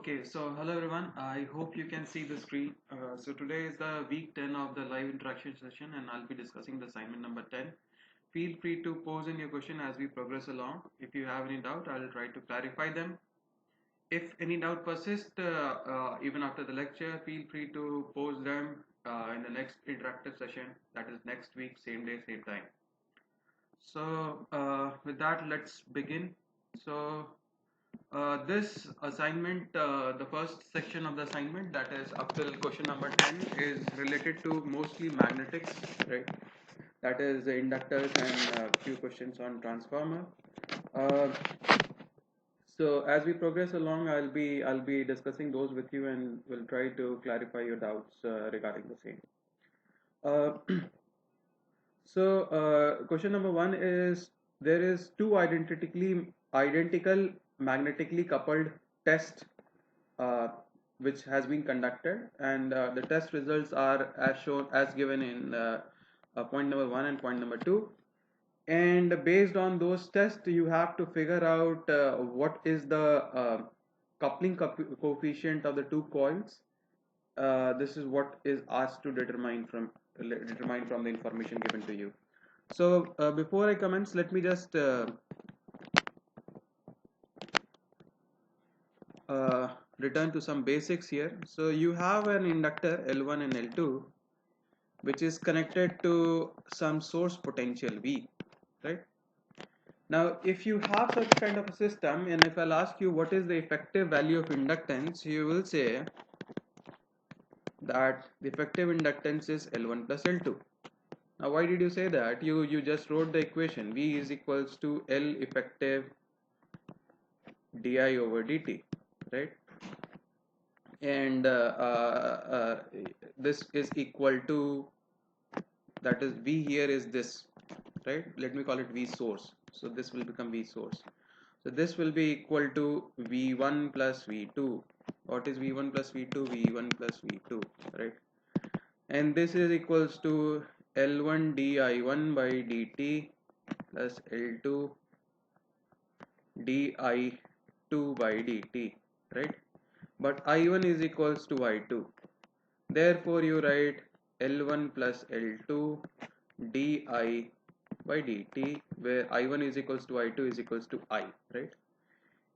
Okay, so hello everyone. I hope you can see the screen. So today is the week 10 of the live interaction session and I'll be discussing the assignment number 10. Feel free to pose in your question as we progress along. If you have any doubt, I'll try to clarify them. If any doubt persists, even after the lecture, feel free to pose them in the next interactive session, that is next week, same day, same time. So with that, let's begin. So this assignment, the first section of the assignment, that is up till question number 10, is related to mostly magnetics, right? That is the inductors and few questions on transformer. Uh, so as we progress along, I'll be discussing those with you, and will try to clarify your doubts regarding the same. Uh, question number one is there is two identical magnetically coupled tests uh, which has been conducted, and the test results are as shown as given in point number one and point number two. And based on those tests, you have to figure out what is the coupling coefficient of the two coils. This is what is asked to determine from the information given to you. So before I commence, let me just uh, return to some basics here. So you have an inductor L1 and L2 which is connected to some source potential V, right? Now if you have such kind of a system, and if I'll ask you what is the effective value of inductance, you will say that the effective inductance is L1 plus L2. Now why did you say that? You just wrote the equation V is equals to L effective di over dt, right? And this is equal to, that is V here is this, right? Let me call it V source. So this will become V source. So this will be equal to V1 plus V2. What is V1 plus V2? V1 plus V2, right? And this is equals to L1 di1 by dt plus L2 di2 by dt, right? But I1 is equals to I2. Therefore, you write L1 plus L2 di by dt, where I1 is equals to I2 is equals to I, right?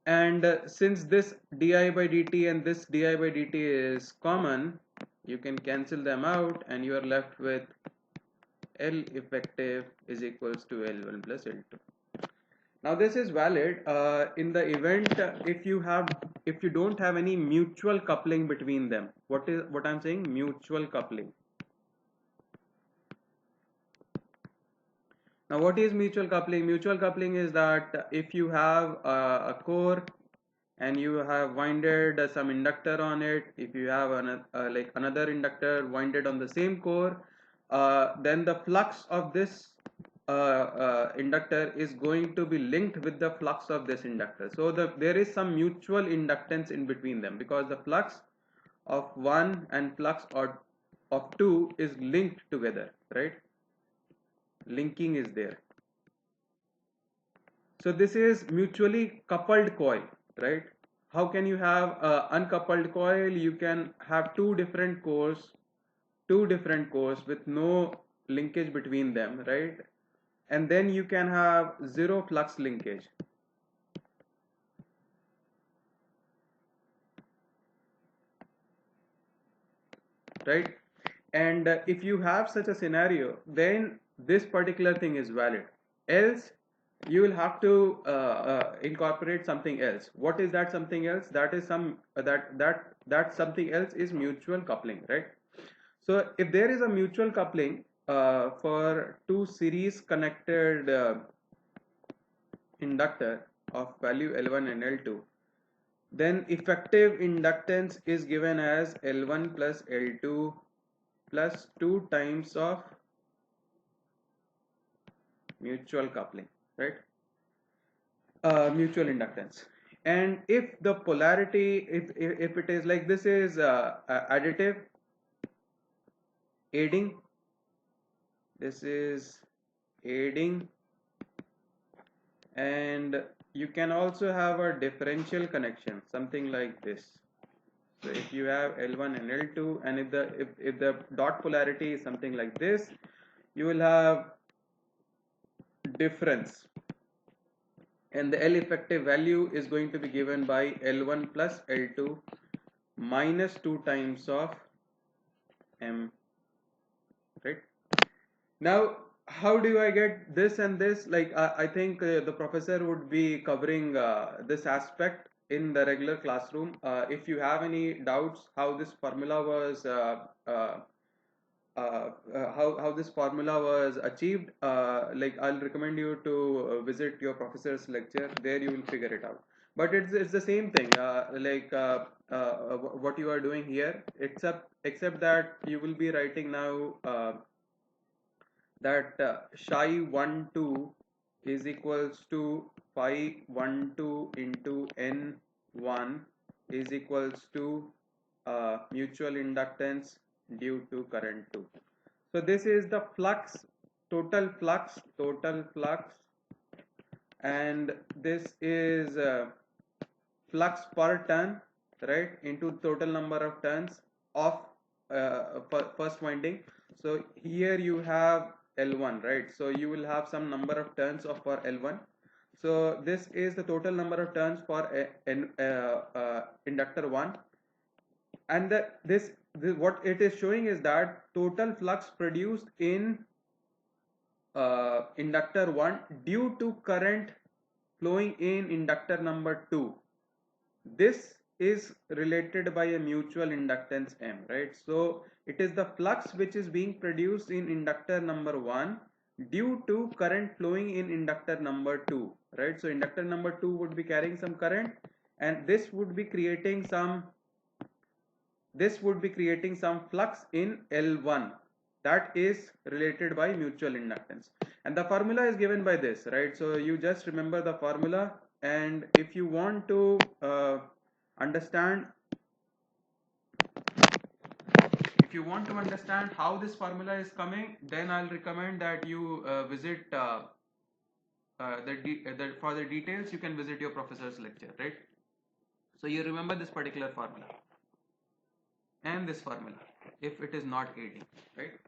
And since this di by dt and this di by dt is common, you can cancel them out and you are left with L effective is equals to L1 plus L2. Now this is valid in the event if you don't have any mutual coupling between them. What I'm saying? Mutual coupling. Now what is mutual coupling? Mutual coupling is that if you have a core and you have winded some inductor on it, if you have like another inductor winded on the same core, then the flux of this inductor is going to be linked with the flux of this inductor. So there is some mutual inductance in between them, because the flux of one and flux of two is linked together, right? Linking is there. So this is mutually coupled coil, right? How can you have uncoupled coil? You can have two different cores with no linkage between them, right? And then you can have zero flux linkage, right? And if you have such a scenario, then this particular thing is valid. Else you will have to incorporate something else. What is that something else? That is that something else is mutual coupling, right? So if there is a mutual coupling for two series connected inductor of value L1 and L2, then effective inductance is given as L1 plus L2 plus 2 times of mutual coupling, right? Mutual inductance. And if the polarity, if it is like this, is additive, aiding, this is aiding, and you can also have a differential connection, something like this. So if you have L1 and L2, and if the dot polarity is something like this, you will have difference, and the L effective value is going to be given by L1 plus L2 minus 2 times of M, right? Now, how do I get this and this? Like, I think the professor would be covering this aspect in the regular classroom. If you have any doubts how this formula was how this formula was achieved, like I'll recommend you to visit your professor's lecture. There you will figure it out. But it's the same thing, what you are doing here, except that you will be writing now that psi 1 2 is equals to phi 1 2 into n 1 is equals to mutual inductance due to current 2. So this is the flux, total flux, and this is flux per turn, right, into total number of turns of first winding. So here you have L1, right? So you will have some number of turns of for L1. So this is the total number of turns for inductor 1, and what it is showing is that total flux produced in inductor 1 due to current flowing in inductor number 2. This is related by a mutual inductance M, right? So it is the flux which is being produced in inductor number 1 due to current flowing in inductor number 2, right? So inductor number 2 would be carrying some current, and this would be creating some flux in L1 that is related by mutual inductance, and the formula is given by this, right? So you just remember the formula, and if you want to understand how this formula is coming, then I'll recommend that you visit for the details you can visit your professor's lecture, right? So you remember this particular formula and this formula if it is not aiding, right?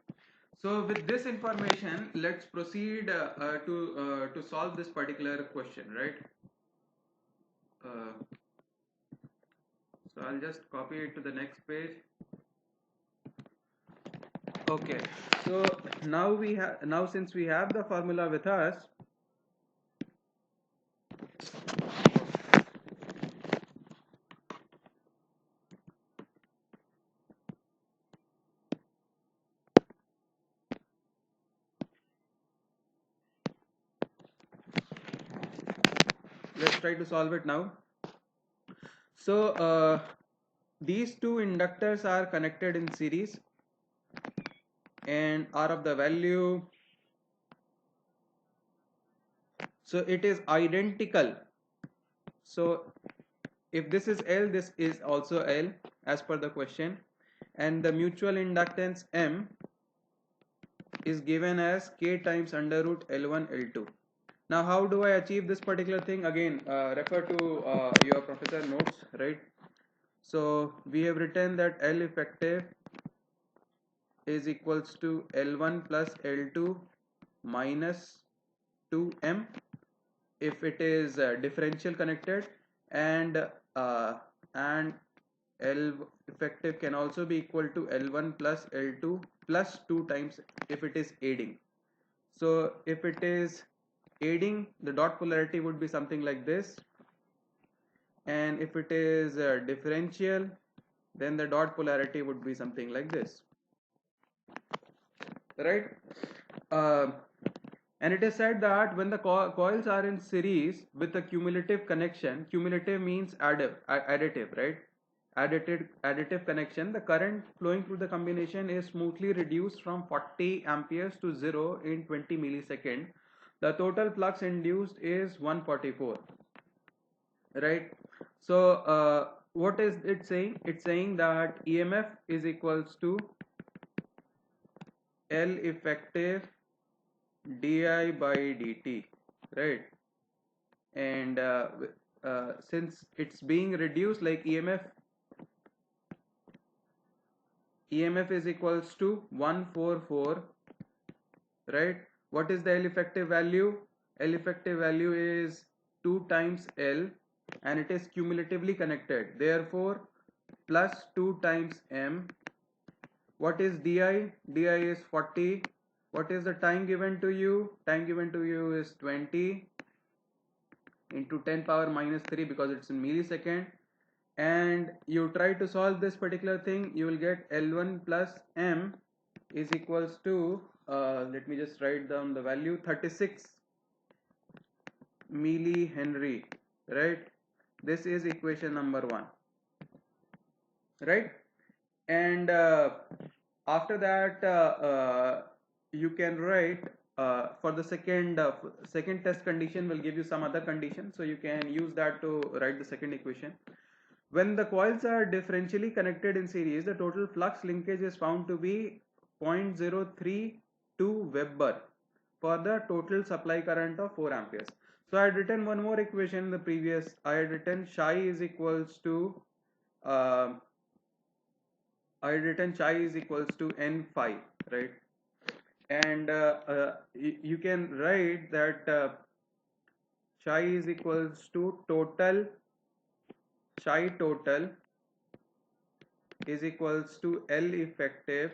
So with this information, let's proceed to solve this particular question, right? So I'll just copy it to the next page. Okay, so now since we have the formula with us, let's try to solve it now. So these two inductors are connected in series and are of the value, so it is identical. So if this is L, this is also L as per the question, and the mutual inductance M is given as K times under root L1 L2. Now how do I achieve this particular thing? Again, refer to your professor notes, right? So we have written that L effective is equals to L1 plus L2 minus 2M if it is differential connected, and L effective can also be equal to L1 plus L2 plus 2 times if it is aiding. So if it is aiding, the dot polarity would be something like this, and if it is differential, then the dot polarity would be something like this, right? And it is said that when the coils are in series with a cumulative connection, cumulative means additive, right? Additive connection, the current flowing through the combination is smoothly reduced from 40 amperes to 0 in 20 millisecond. The total flux induced is 144, right? So what is it saying? It's saying that EMF is equals to L effective di by dt, right? And since it's being reduced, like EMF EMF is equals to 144, right? What is the L effective value? L effective value is 2 times L, and it is cumulatively connected. Therefore, plus 2 times M. What is DI? DI is 40. What is the time given to you? Time given to you is 20 into 10 power minus 3 because it's in millisecond. And you try to solve this particular thing, you will get L1 plus M is equals to, let me just write down the value, 36 millihenry, right? This is equation number 1, right? And after that you can write for the second test condition will give you some other condition, so you can use that to write the second equation. When the coils are differentially connected in series, the total flux linkage is found to be 0.032 Weber for the total supply current of 4 amperes. So I had written one more equation in the previous. I had written chi is equals to uh, n phi, right? And you can write that chi is equals to chi total is equals to L effective.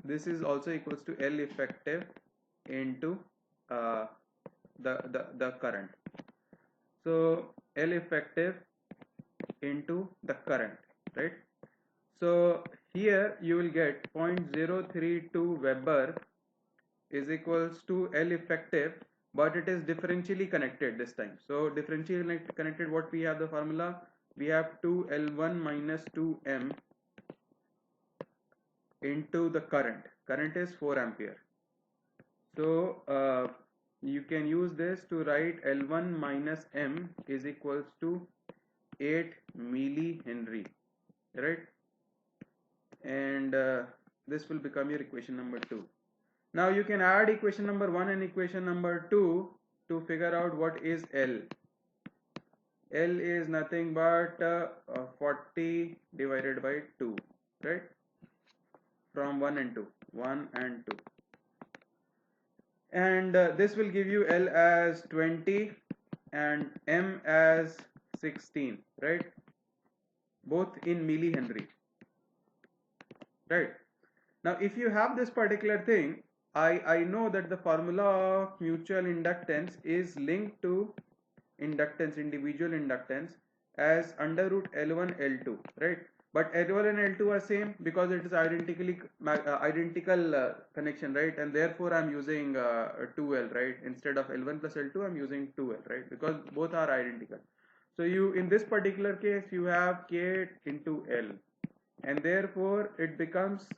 This is also equals to L effective into uh, the current. So L effective into the current, right? So here you will get 0.032 Weber is equals to L effective, but it is differentially connected this time. So differentially connected, what we have the formula? We have 2L1 minus 2M into the current. Current is 4 ampere. So you can use this to write L1 minus M is equals to 8 millihenry, right? And this will become your equation number 2. Now you can add equation number 1 and equation number 2 to figure out what is L. L is nothing but 40 divided by 2, right? From 1 and 2. And this will give you L as 20 and M as 16, right? Both in millihenry, right? Now if you have this particular thing, I know that the formula of mutual inductance is linked to inductance, individual inductance, as under root L1 L2, right? But L1 and L2 are same because it is identical connection, right? And therefore I'm using 2L, right? Instead of L1 plus L2 I'm using 2L, right? Because both are identical. So you, in this particular case, you have K into L, and therefore it becomes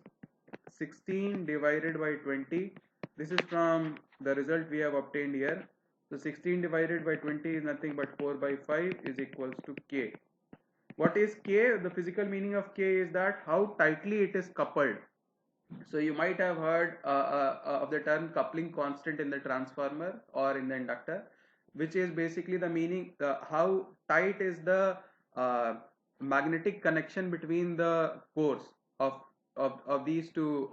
16 divided by 20. This is from the result we have obtained here. So 16 divided by 20 is nothing but 4 by 5 is equals to K. What is K? The physical meaning of K is that how tightly it is coupled. So you might have heard of the term coupling constant in the transformer or in the inductor, which is basically the meaning, how tight is the magnetic connection between the cores of these two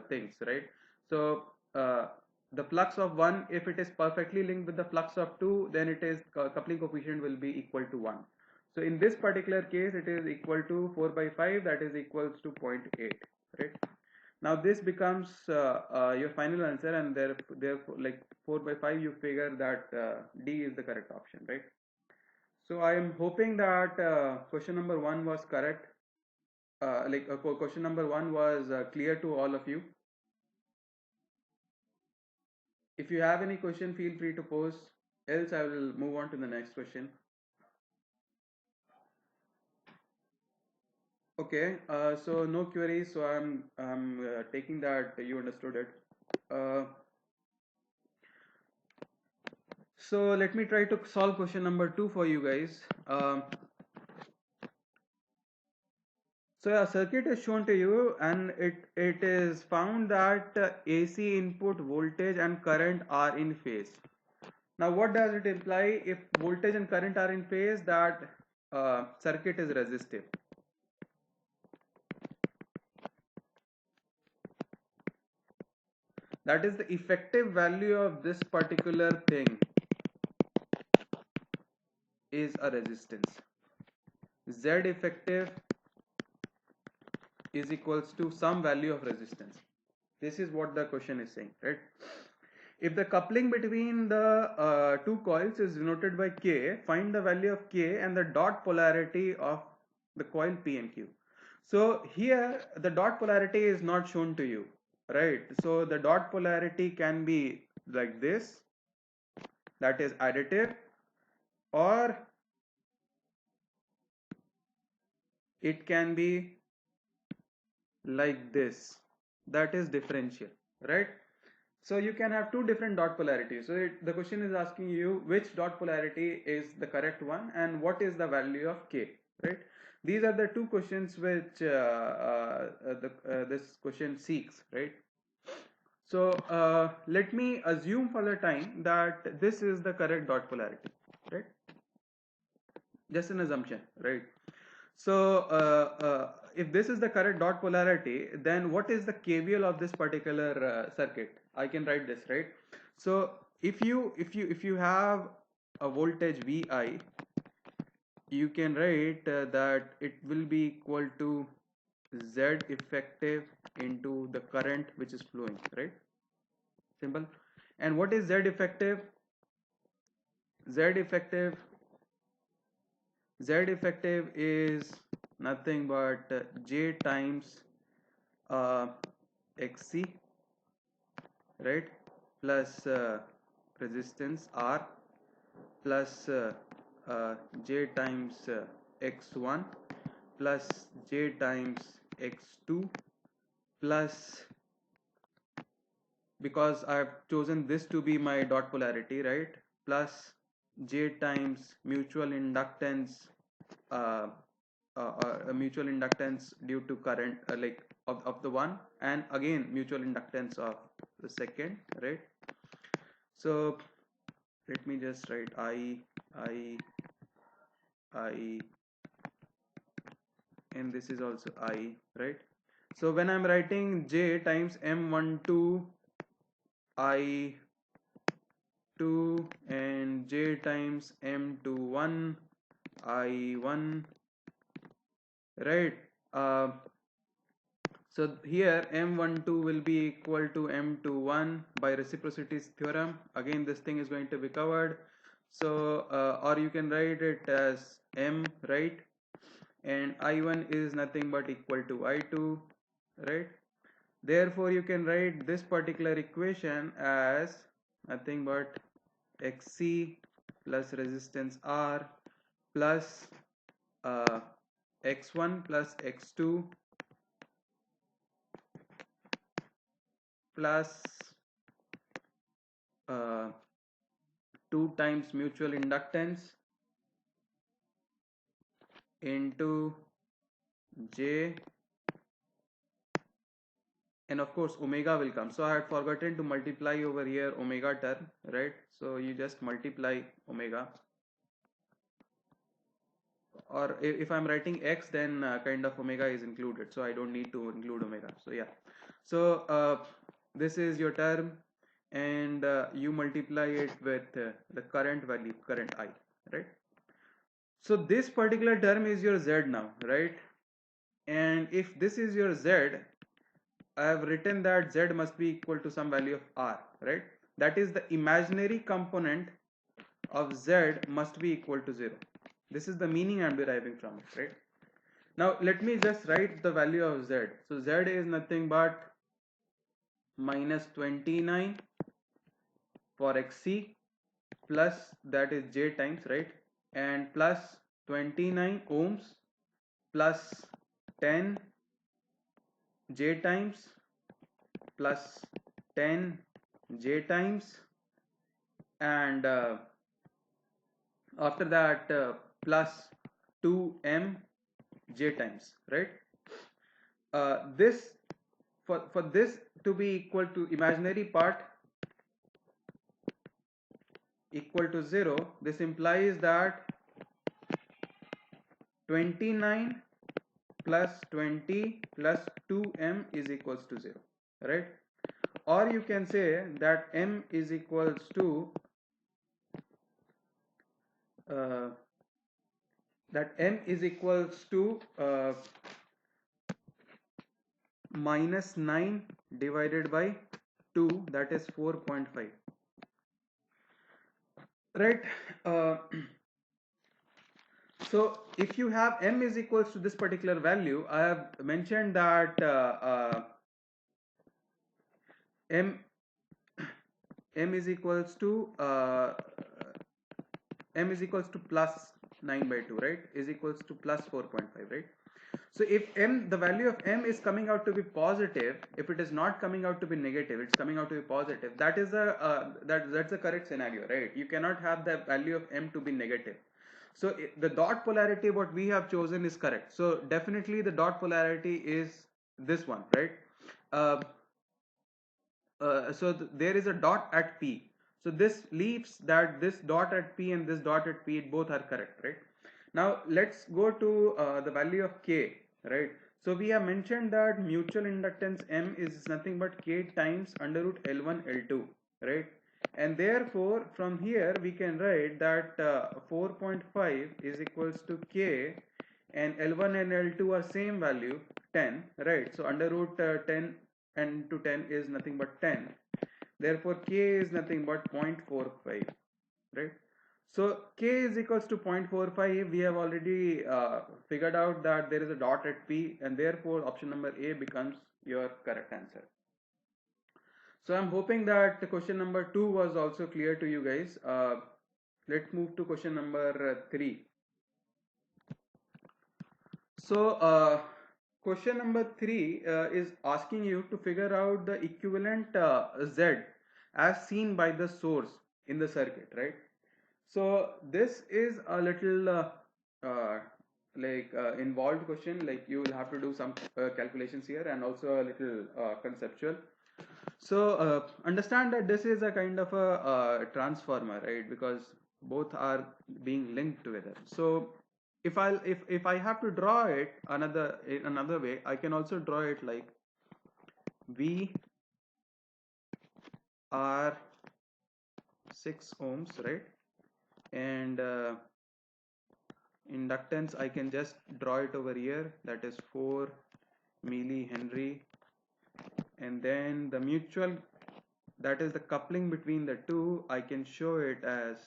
things, right? So the flux of one, if it is perfectly linked with the flux of two, then it is coupling coefficient will be equal to 1. So in this particular case, it is equal to 4 by 5, that is equals to 0.8, right? Now this becomes your final answer, and therefore like 4 by 5 you figure that D is the correct option, right? So I am hoping that question number 1 was correct. Question number 1 was clear to all of you. If you have any question, feel free to post, else I will move on to the next question. Okay, so no queries, so I'm taking that you understood it. So let me try to solve question number 2 for you guys. So a circuit is shown to you, and it is found that AC input voltage and current are in phase. Now what does it imply? If voltage and current are in phase, that circuit is resistive. that is the effective value of this particular thing is a resistance. Z effective is equals to some value of resistance. This is what the question is saying, right? If the coupling between the two coils is denoted by K, find the value of K and the dot polarity of the coil P and Q. So here the dot polarity is not shown to you, right? So the dot polarity can be like this, that is additive, or it can be like this, that is differential, right? So you can have two different dot polarities. So the question is asking you which dot polarity is the correct one and what is the value of K, right? These are the two questions which this question seeks, right? So let me assume for the time that this is the correct dot polarity, right? Just an assumption, right? So if this is the correct dot polarity, then what is the KVL of this particular circuit? I can write this, right? So if you have a voltage VI, you can write that it will be equal to Z effective into the current which is flowing, right? Simple. And what is Z effective? Z effective Z effective is nothing but J times XC, right, plus resistance R plus J times X1 plus J times X2 plus, because I have chosen this to be my dot polarity, right, plus J times mutual inductance, a mutual inductance due to current like of the one, and again mutual inductance of the second, right? So let me just write I, and this is also I, right? So when I'm writing J times M12 I2 and J times M21 I1, right? So here M12 will be equal to M21 by reciprocity theorem. Again, this thing is going to be covered. So or you can write it as M, right? And I1 is nothing but equal to I2, right? Therefore, you can write this particular equation as nothing but Xc plus resistance R plus X1 plus X2 plus 2 times mutual inductance into J, and of course omega will come. So I had forgotten to multiply over here omega term, right? So you just multiply omega, or if I'm writing x, then kind of omega is included, so I don't need to include omega. So yeah, so this is your term, and you multiply it with the current value, current I, right? So this particular term is your Z now, right? And if this is your Z, I have written that Z must be equal to some value of R, right? That is the imaginary component of Z must be equal to 0. This is the meaning I am deriving from it, right? Now let me just write the value of Z. So Z is nothing but minus 29 for Xc plus, that is J times, right? And plus 29 ohms plus 10 J times plus 10 J times, and after that plus 2m J times, right? This for this to be equal to imaginary part equal to 0, this implies that 29 plus 20 plus 2m is equals to 0, right? or you can say that M is equals to uh, minus 9 divided by 2, that is 4.5, right? uh, so if you have M is equals to this particular value, I have mentioned that m m is equals to m is equals to plus 9 by 2, right, is equals to plus 4.5, right? So if the value of M is coming out to be positive, if it is not coming out to be negative, it's coming out to be positive, that is that's the correct scenario, right? You cannot have the value of M to be negative. So the dot polarity what we have chosen is correct. So definitely the dot polarity is this one, right? uh, there is a dot at P. So this leaves that this dot at P and this dot at P both are correct, right? Now let's go to the value of K, right? So we have mentioned that mutual inductance M is nothing but K times under root L1 L2, right? And therefore from here we can write that 4.5 is equals to K, and L1 and L2 are same value 10, right? So under root 10 and to 10 is nothing but 10, therefore K is nothing but 0.45, right? So K is equals to 0.45. We have already figured out that there is a dot at P, and therefore option number A becomes your correct answer. So I'm hoping that the question number 2 was also clear to you guys. Let's move to question number 3. So question number 3 is asking you to figure out the equivalent Z as seen by the source in the circuit, right? So this is a little uh, involved question, like you will have to do some calculations here, and also a little conceptual. So understand that this is a kind of a transformer, right? Because both are being linked together. So if I have to draw it another way, I can also draw it like V R 6 ohms, right? And inductance I can just draw it over here, that is 4 millihenry, and then the mutual, that is the coupling between the two, I can show it as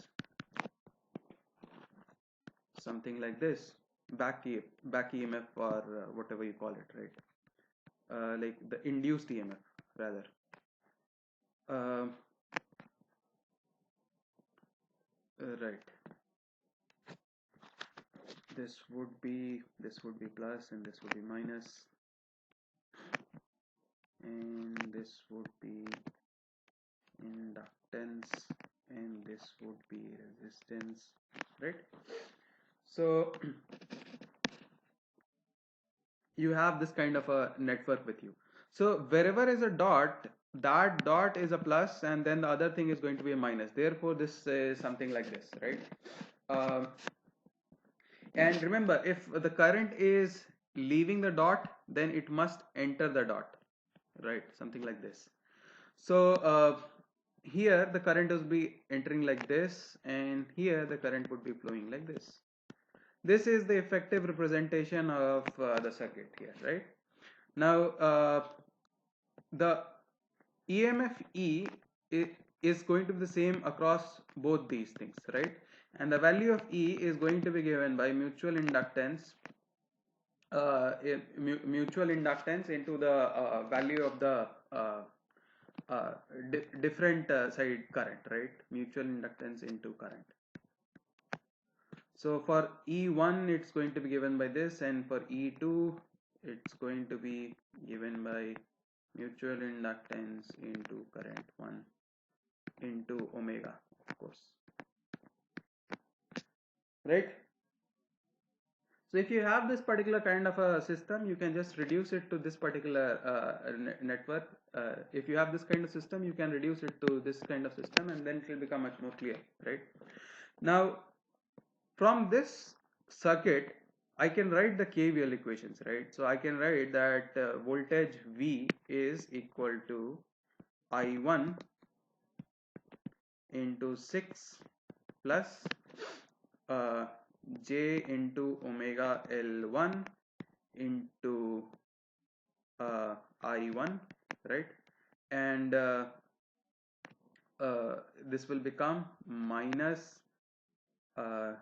something like this, back EMF, or whatever you call it, right? Like the induced EMF rather. Uh, right. This would be plus, and this would be minus, and this would be inductance, and this would be resistance, right? So you have this kind of a network with you. So wherever is a dot, that dot is a plus, and then the other thing is going to be a minus. Therefore this is something like this, right? um, and remember, if the current is leaving the dot, then it must enter the dot, right? Something like this. So here the current will be entering like this, and here the current would be flowing like this. This is the effective representation of the circuit here, right? Now the EMF E is going to be the same across both these things, right? And the value of E is going to be given by mutual inductance mutual inductance into the value of the uh, different side current, right? Mutual inductance into current. So for E1 it's going to be given by this, and for E2 it's going to be given by mutual inductance into current 1 into omega, of course, right? So if you have this particular kind of a system, you can just reduce it to this particular network. If you have this kind of system, you can reduce it to this kind of system, and then it will become much more clear, right? Now from this circuit I can write the KVL equations, right? So I can write that voltage V is equal to I1 into 6 plus uh, j into omega L1 into I1, right? And this will become minus uh,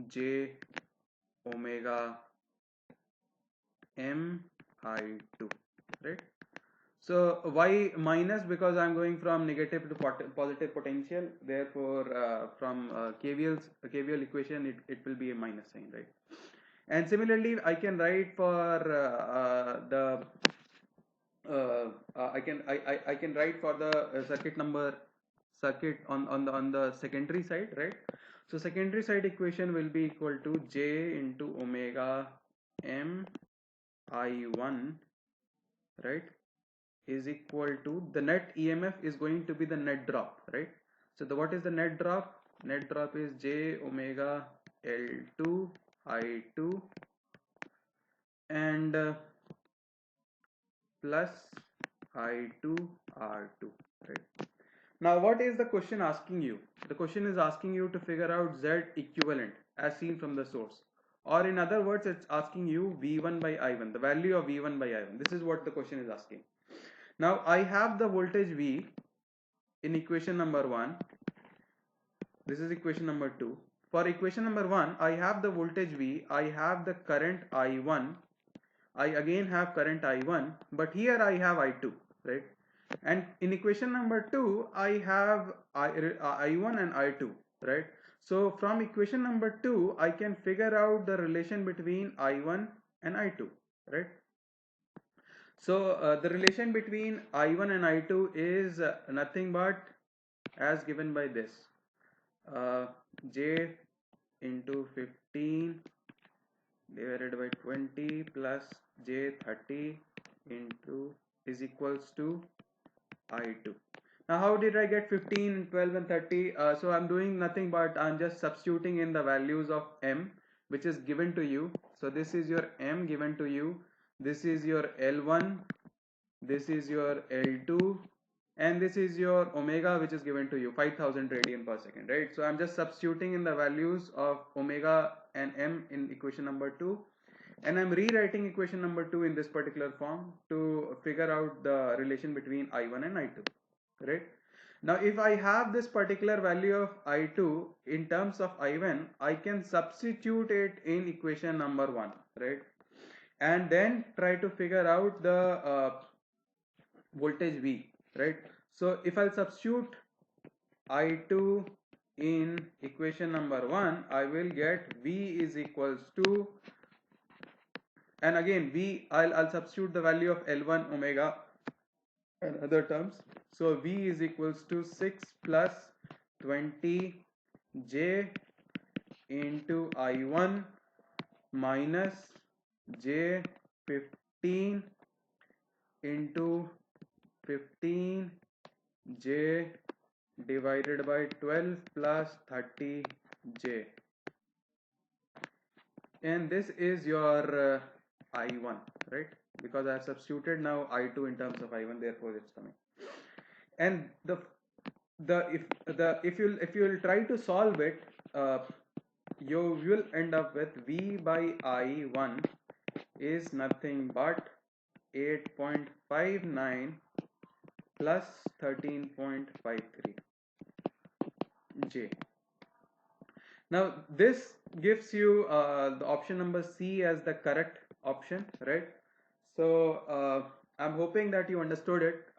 j omega m I2, right? So why minus? Because I'm going from negative to positive potential. Therefore, from KVL equation, it will be a minus sign, right? And similarly, I can write for the I can write for the circuit on the secondary side, right? So secondary side equation will be equal to j into omega m I1, right, is equal to the net EMF is going to be the net drop, right? So what is the net drop? Net drop is j omega L2 I2 and plus I2 R2, right? Now what is the question asking you? The question is asking you to figure out Z equivalent as seen from the source, or in other words it's asking you V1 by I1, the value of V1 by I1. This is what the question is asking. Now I have the voltage V in equation number 1. This is equation number 2. For equation number 1, I have the voltage V, I have the current I1, I again have current I1, but here I have I2, right? And in equation number 2, I have I1 and I2, right? So from equation number 2, I can figure out the relation between I1 and I2, right? So the relation between I1 and I2 is nothing but as given by this. J into 15 divided by 20 plus j 30 into is equals to I2. Now how did I get 15, 12 and 30? So I'm doing nothing but I'm just substituting in the values of M which is given to you. So this is your M given to you, this is your L1, this is your L2, and this is your omega which is given to you 5000 radian per second, right? So I'm just substituting in the values of omega and M in equation number 2, and I'm rewriting equation number 2 in this particular form to figure out the relation between I1 and I2, right? Now if I have this particular value of I2 in terms of I1, I can substitute it in equation number 1, right? And then try to figure out the voltage V, right? So if I'll substitute I2 in equation number 1, I will get V is equals to, and again I'll substitute the value of L1 omega and other terms. So V is equals to 6 plus 20 J into I1 minus J 15 into 15 J divided by 12 plus 30 J, and this is your I1, right? Because I have substituted now I2 in terms of I1, therefore it's coming. And if you'll try to solve it, you will end up with V by I1 is nothing but 8.59 plus 13.53 J. Now this gives you the option number C as the correct option, right? So I'm hoping that you understood it.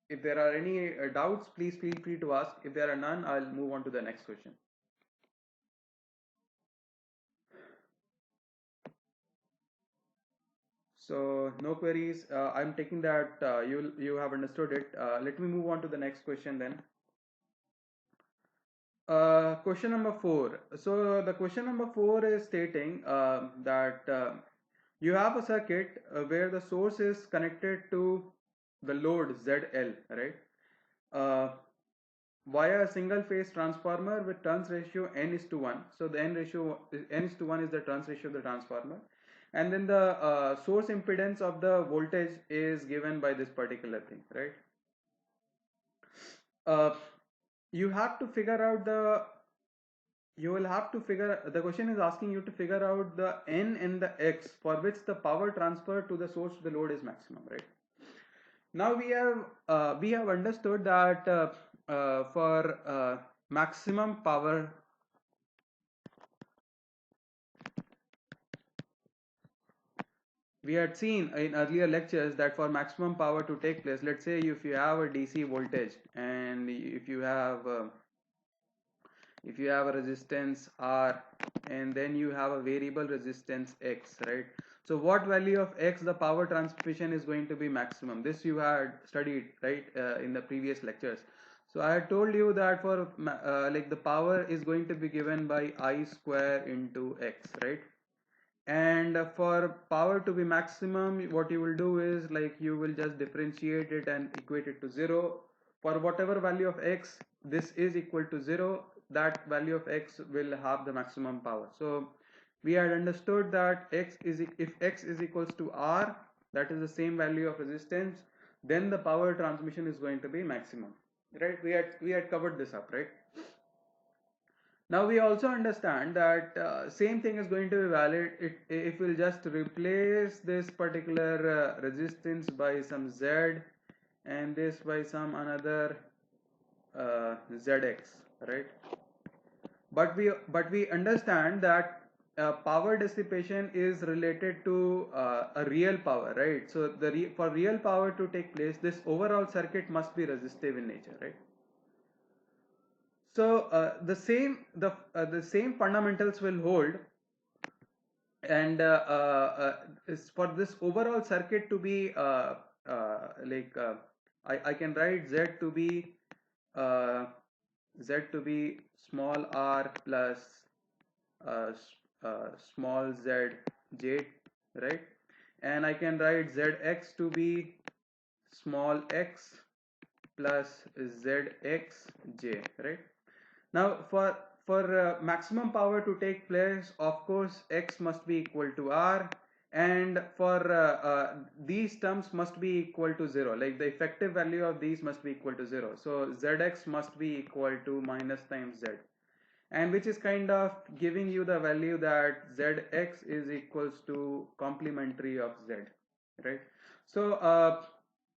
If there are any doubts, please feel free to ask. If there are none, I'll move on to the next question. So no queries. I'm taking that you have understood it. Let me move on to the next question then. Question number 4. So the question number 4 is stating that you have a circuit where the source is connected to the load ZL, right? Via a single phase transformer with turns ratio n is to 1. So the n is to 1 is the turns ratio of the transformer, and then the source impedance of the voltage is given by this particular thing, right? uh, you have to figure out you will have to figure the question is asking you to figure out the n and the x for which the power transfer to the source to the load is maximum, right? Now we have understood that for maximum power, we had seen in earlier lectures that for maximum power to take place, let's say if you have a DC voltage and if you have a resistance R and then you have a variable resistance X, right? So what value of X the power transmission is going to be maximum? This you had studied, right, in the previous lectures. So I had told you that for like the power is going to be given by I square into X, right? And for power to be maximum, what you will do is like you will just differentiate it and equate it to 0. For whatever value of X this is equal to 0, that value of X will have the maximum power. So we had understood that if X is equals to R, that is the same value of resistance, then the power transmission is going to be maximum, right? We had covered this up, right? Now we also understand that same thing is going to be valid if we'll just replace this particular resistance by some Z and this by some another ZX, right? But we understand that power dissipation is related to a real power, right? So for real power to take place, this overall circuit must be resistive in nature, right? So the same fundamentals will hold, and for this overall circuit to be I can write uh, Z to be small r plus uh, small z j, right? And I can write Zx to be small x plus zxj, right? Now for maximum power to take place, of course X must be equal to R, and for these terms must be equal to 0, like the effective value of these must be equal to 0. So Zx must be equal to minus times Z, and which is kind of giving you the value that Zx is equals to complementary of Z, right? So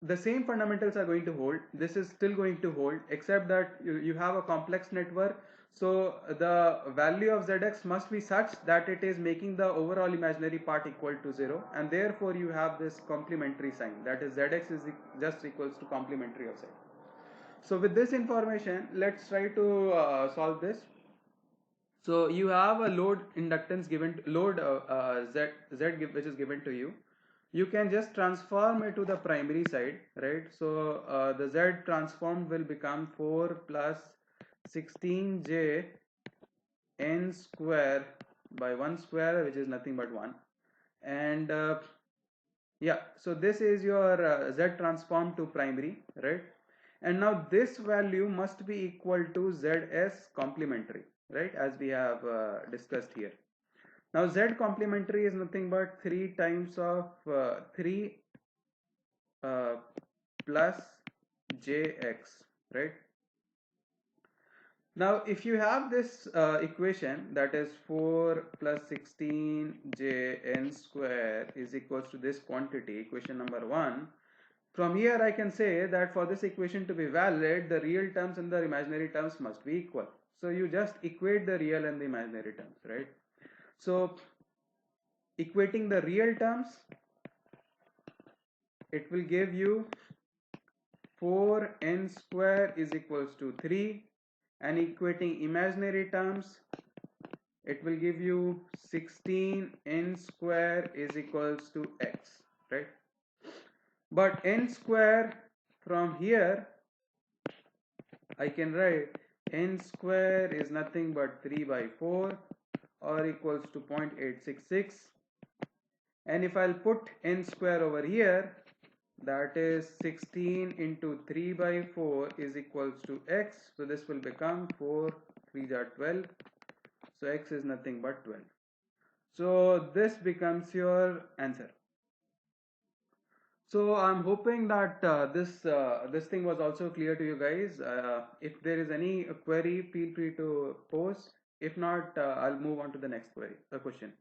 the same fundamentals are going to hold. This is still going to hold, except that you have a complex network. So the value of Zx must be such that it is making the overall imaginary part equal to 0, and therefore you have this complementary sign, that is Zx is just equals to complementary of Z. So with this information, let's try to solve this. So you have a load inductance given, load Z which is given to you. You can just transform it to the primary side, right? So the Z transformed will become 4 plus 16j n square by 1 square, which is nothing but 1. And yeah, so this is your Z transform to primary, right? And now this value must be equal to Zs complementary, right, as we have discussed here. Now Z complementary is nothing but 3 times of 3 uh, plus jx, right? Now if you have this equation, that is 4 plus 16j n square is equals to this quantity, equation number 1. From here I can say that for this equation to be valid, the real terms and the imaginary terms must be equal. So you just equate the real and the imaginary terms, right? So equating the real terms, it will give you 4n square is equals to 3, and equating imaginary terms, it will give you 16n square is equals to x, right? But n square, from here I can write n square is nothing but 3 by 4 or equals to 0.866, and if I'll put n square over here, that is 16 into 3 by 4 is equals to x. So this will become 4 3 are 12, so x is nothing but 12. So this becomes your answer. So I'm hoping that this thing was also clear to you guys. If there is any query, feel free to post. If not, I'll move on to the next query, question.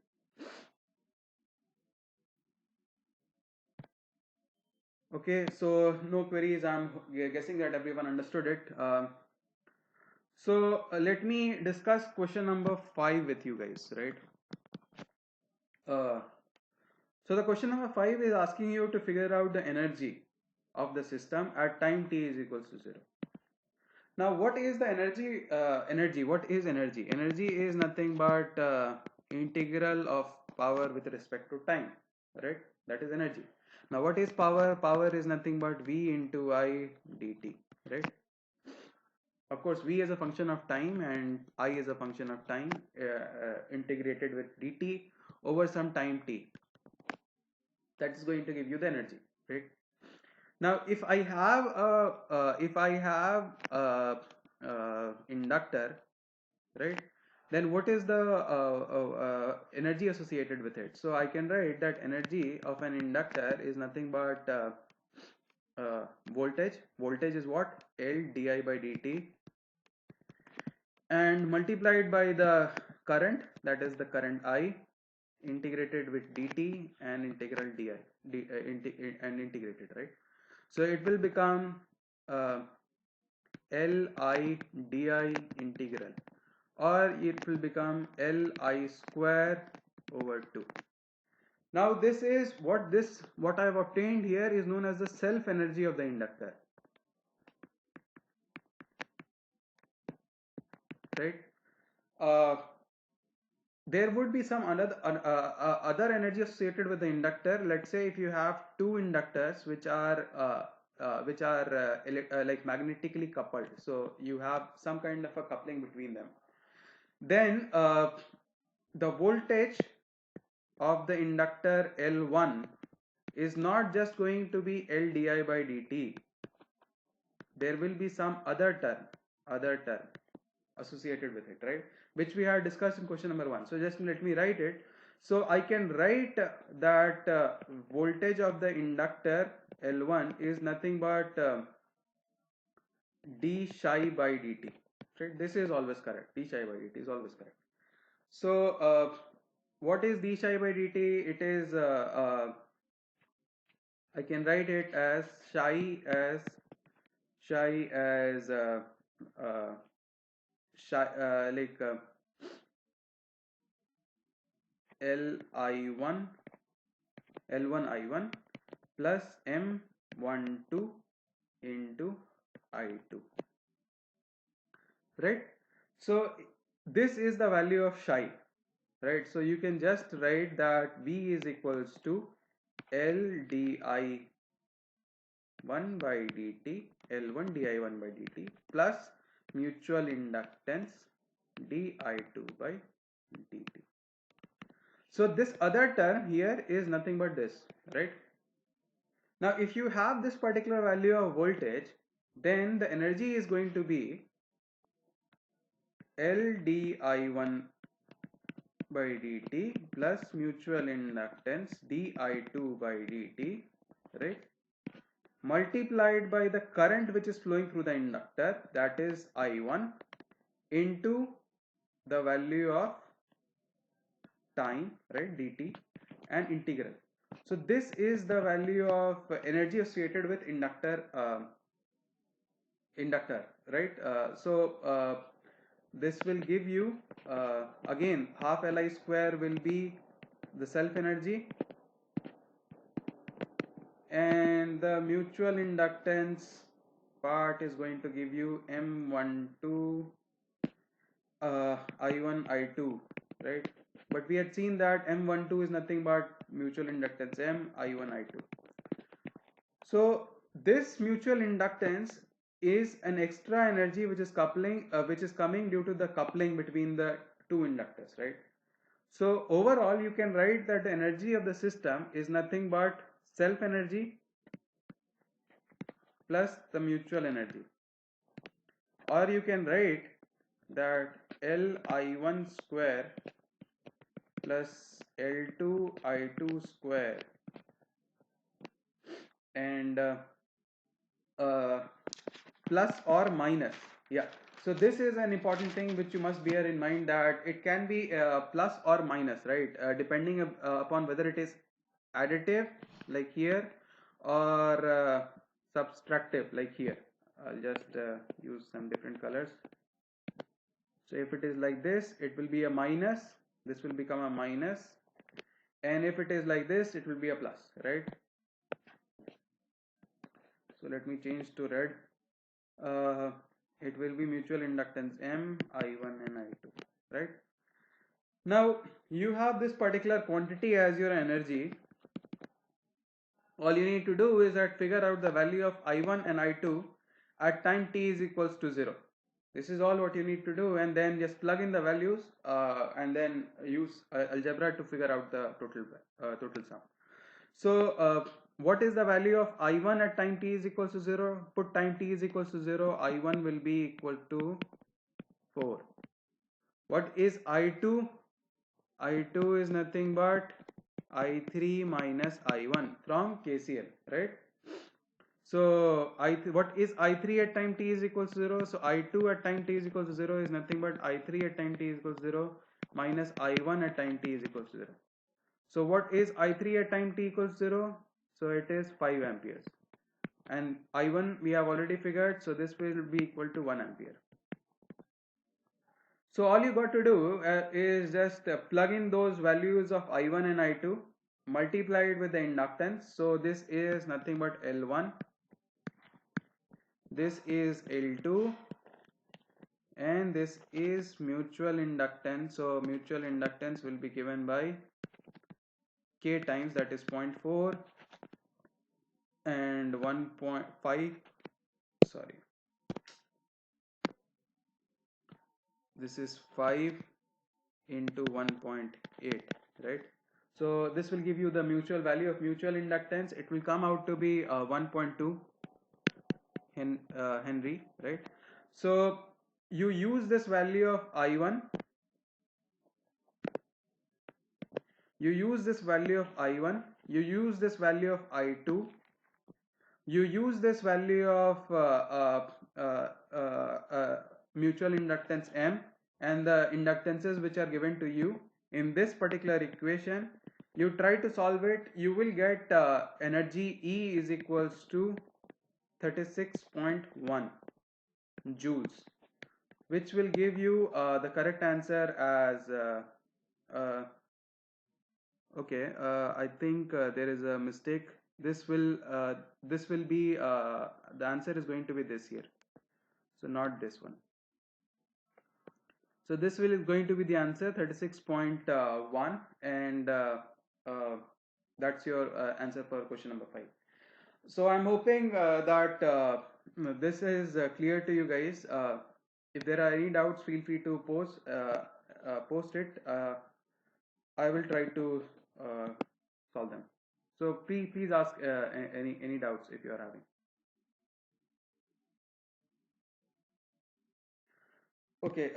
Okay, so no queries. I'm guessing that everyone understood it. So let me discuss question number 5 with you guys, right? Uh, so the question number 5 is asking you to figure out the energy of the system at time t is equals to 0. Now, what is the energy? Energy. What is energy? Energy is nothing but integral of power with respect to time, right? That is energy. Now, what is power? Power is nothing but V into I dt, right? Of course, V is a function of time and I is a function of time integrated with dt over some time t. That is going to give you the energy, right? Now, if I have a inductor, right? Then what is the energy associated with it? So I can write that energy of an inductor is nothing but voltage. Voltage is what? L di by dt, and multiplied by the current, that is the current I, integrated with dt and integral and integrated, right? So it will become uh, Li di integral, or it will become Li square over 2. Now what I have obtained here is known as the self energy of the inductor, right? Uh, there would be some other energy associated with the inductor. Let's say if you have two inductors which are like magnetically coupled, so you have some kind of a coupling between them. Then the voltage of the inductor L1 is not just going to be L di by dt. There will be some other term associated with it, right? Which we have discussed in question number 1. So just let me write it. So I can write that voltage of the inductor L1 is nothing but d psi by dt, right? This is always correct. D psi by dt is always correct. So what is d psi by dt? It is I can write it as uh, like Li1 L1 I1 plus M12 into I2, right? So this is the value of psi, right? So you can just write that V is equals to L di 1 by dt, L1 di 1 by dt plus mutual inductance di2 by dt. So this other term here is nothing but this, right? Now if you have this particular value of voltage, then the energy is going to be L di1 by dt plus mutual inductance di2 by dt, right? Multiplied by the current which is flowing through the inductor, that is I1, into the value of time, right, dt, and integral. So this is the value of energy associated with inductor, right? This will give you again half Li square will be the self energy, and the mutual inductance part is going to give you M12 I1 I2, right? But we had seen that M12 is nothing but mutual inductance M I1 I2. So this mutual inductance is an extra energy which is coming due to the coupling between the two inductors, right? So overall you can write that the energy of the system is nothing but self energy plus the mutual energy, or you can write that Li1 square plus L2 I2 square and uh, plus or minus. Yeah, so this is an important thing which you must bear in mind, that it can be plus or minus, right, depending upon whether it is additive like here, or subtractive like here. I'll just use some different colors. So if it is like this, it will be a minus, this will become a minus, and if it is like this, it will be a plus, right? So let me change to red. uh, it will be mutual inductance M, I1 and I2, right? Now you have this particular quantity as your energy. All you need to do is that figure out the value of I1 and I2 at time t is equals to 0. This is all what you need to do, and then just plug in the values and then use algebra to figure out the total sum. So what is the value of I1 at time t is equals to 0? Put time t is equals to 0, I1 will be equal to 4. What is I2? I2 is nothing but I3 minus I1 from KCL, right? So what is I3 at time t is equals to 0? So I2 at time t is equals to 0 is nothing but I3 at time t is equals to 0 minus I1 at time t is equals to 0. So what is I3 at time t equals 0? So it is 5 amperes. And I1 we have already figured, so this will be equal to 1 ampere. So all you got to do is just plug in those values of I1 and I2, multiply it with the inductance. So this is nothing but L1, this is L2, and this is mutual inductance. So mutual inductance will be given by K times, that is 0.4 and 1.5, sorry, this is 5 into 1.8, right? So this will give you the mutual value of mutual inductance. It will come out to be 1.2 Henry, right? So you use this value of I1, you use this value of I1, you use this value of I2, you use this value of mutual inductance M, and the inductances which are given to you in this particular equation. You try to solve it, you will get energy E is equals to 36.1 joules, which will give you the correct answer as okay, I think there is a mistake. This will be the answer is going to be this here, so not this one. So this will is going to be the answer 36.1, and that's your answer for question number 5. So I'm hoping that this is clear to you guys. If there are any doubts, feel free to post it. I will try to solve them. So please ask any doubts if you are having. Okay,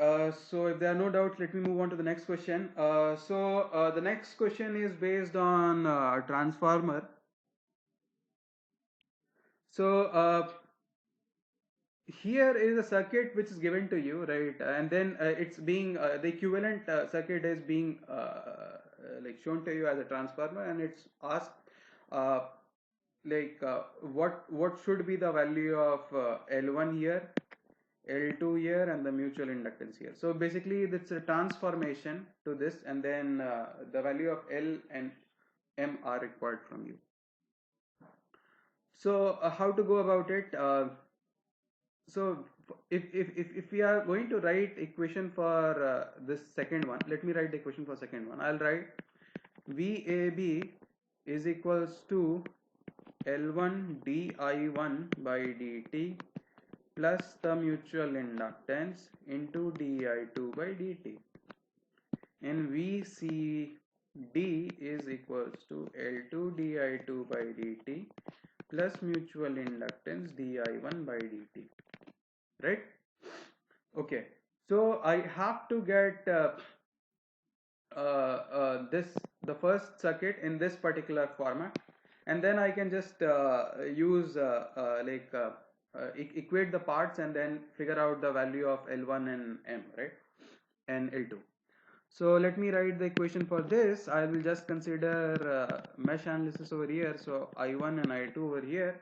so if there are no doubts, let me move on to the next question. The next question is based on transformer. So here is a circuit which is given to you, right? And then it's being the equivalent circuit is being like shown to you as a transformer, and it's asked uh, what should be the value of L1 here, L2 here, and the mutual inductance here. So basically it's a transformation to this, and then the value of L and M are required from you. So how to go about it? So if we are going to write equation for this second one, let me write the equation for second one. I'll write VAB is equals to L1 di1 by dt plus the mutual inductance into di2 by dt, and VCD is equals to L2 di2 by dt plus mutual inductance di1 by dt, right? Okay, so I have to get the first circuit in this particular format. and then I can just use equate the parts and then figure out the value of L1 and M, right, and L2. So let me write the equation for this. I will just consider mesh analysis over here. So I1 and I2 over here,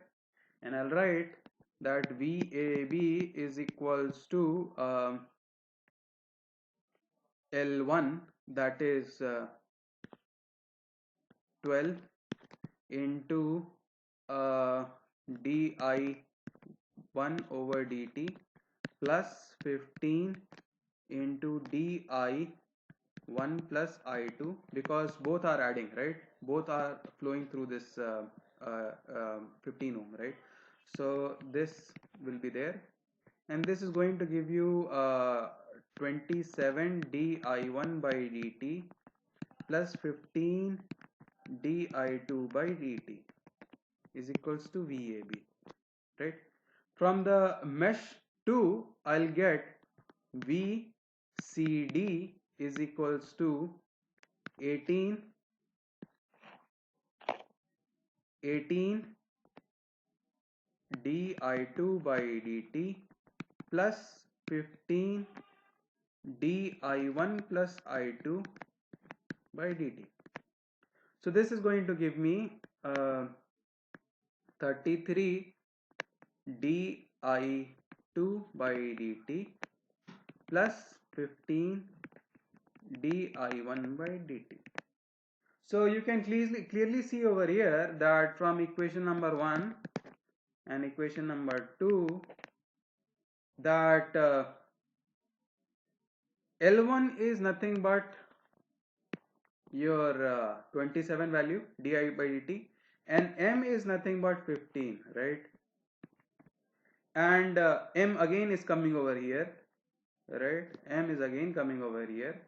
and I'll write that VAB is equals to L1, that is 12 into di1 over dt plus 15 into di1 plus I2, because both are adding, right? Both are flowing through this 15 ohm, right? So this will be there, and this is going to give you 27 di1 by dt plus 15 di2 by dt is equals to VAB, right? From the mesh 2, I'll get VCD is equals to 18 di2 by dt plus 15 di1 plus I2 by dt. So this is going to give me 33 di2 by dt plus 15 di1 by dt. So you can clearly see over here that from equation number 1 and equation number 2 that L1 is nothing but your 27 value di by dt, and M is nothing but 15, right? And M again is coming over here, right? M is again coming over here,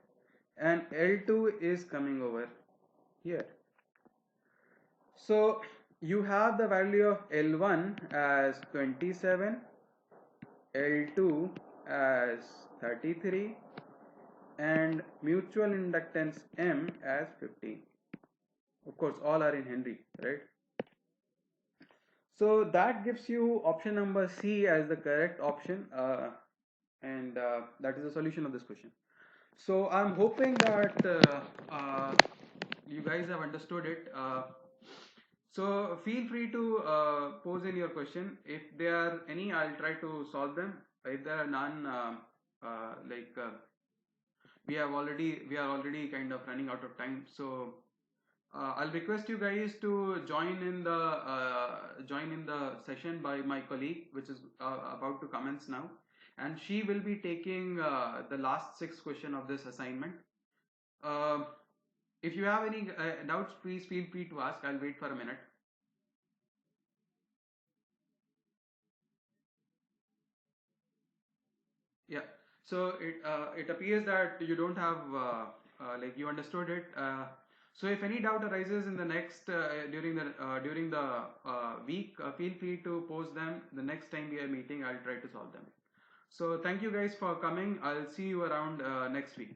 and L2 is coming over here. So you have the value of L1 as 27, L2 as 33, and mutual inductance M as 15. Of course, all are in Henry, right? So that gives you option number C as the correct option, and that is the solution of this question. So I'm hoping that you guys have understood it. So feel free to pose in your question. If there are any, I'll try to solve them. If there are none, we are already kind of running out of time. So I'll request you guys to join in the session by my colleague, which is about to commence now, and she will be taking the last 6 question of this assignment. If you have any doubts, please feel free to ask. I'll wait for a minute. Yeah. So it appears that you don't have you understood it. So if any doubt arises in the next during the week, feel free to post them. The next time we are meeting, I'll try to solve them. So thank you guys for coming. I'll see you around next week.